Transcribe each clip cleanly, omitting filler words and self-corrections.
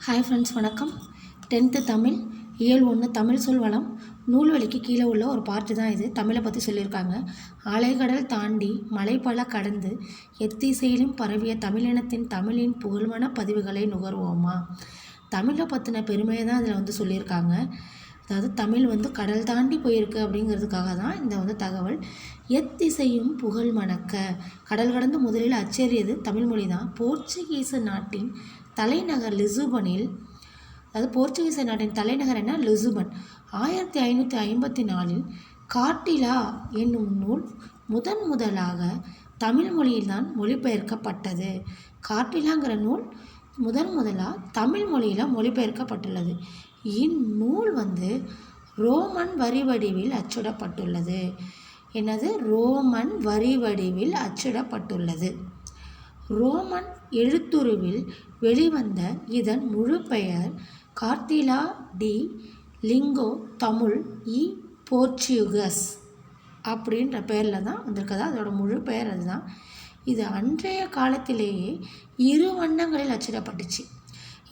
Hi friends, வணக்கம். 10th Tamil இயல் 1 தமிழ் சொல் வளம் நூல்வழிக்கு கீழே உள்ள ஒரு பார்ட்டு தான் இது. தமிழை பற்றி சொல்லியிருக்காங்க. அலைகடல் தாண்டி மலை பல கடந்து எத்திசையிலும் பரவிய தமிழினத்தின் தமிழின் புகழ்மான பதிவுகளை நுகர்வோமா. தமிழை பற்றின பெருமையை தான் இதில் சொல்லியிருக்காங்க. அதாவது தமிழ் கடல் தாண்டி போயிருக்கு அப்படிங்கிறதுக்காக தான் இந்த தகவல். எத்திசையும் புகழ் மணக்க. கடல் கடந்து முதலில் அச்சேறியது தமிழ்மொழி தான். போர்ச்சுகீச நாட்டின் தலைநகர் லிசுபனில், அதாவது போர்ச்சுகீச நாட்டின் தலைநகர் என்ன, லிசுபன். 1554 கார்டிலா என்னும் நூல் முதலாக தமிழ் மொழியில்தான் மொழிபெயர்க்கப்பட்டது. கார்டிலாங்கிற நூல் முதலாக தமிழ் மொழியில் மொழிபெயர்க்கப்பட்டுள்ளது. இந்நூல் ரோமன் வரி வடிவில் அச்சிடப்பட்டுள்ளது. என்னது? ரோமன் வரி வடிவில் அச்சிடப்பட்டுள்ளது. ரோமன் எழுத்துருவில் வெளிவந்த இதன் முழு பெயர் கார்டிலா டி லிங்கோ தமிழ் இ போர்ச்சுகஸ் அப்படின்ற பெயரில் தான் வந்திருக்குது. அதோட முழு பெயர் அதுதான். இது அன்றைய காலத்திலேயே 2 வண்ணங்களில் அச்சிடப்பட்டுச்சு.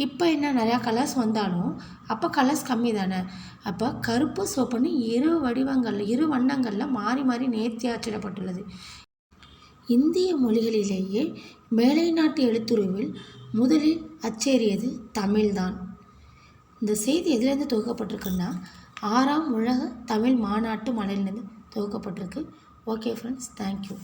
இப்போ என்ன, நிறையா கலர்ஸ் வந்தாலும் அப்போ கலர்ஸ் கம்மி தானே. அப்போ கருப்பு சிவப்புன்னு 2 வண்ணங்களில் மாறி மாறி நேர்த்தியாக அச்சிடப்பட்டுள்ளது. இந்திய மொழிகளிலேயே மேலை நாட்டு எழுத்துருவில் முதலில் அச்சேறியது தமிழ்தான். இந்த செய்தி எதுலேருந்து தொகுக்கப்பட்டிருக்குன்னா 6ஆம் உலக தமிழ் மாநாட்டு மலையிலேருந்து தொகுக்கப்பட்டிருக்கு. Okay friends, thank you.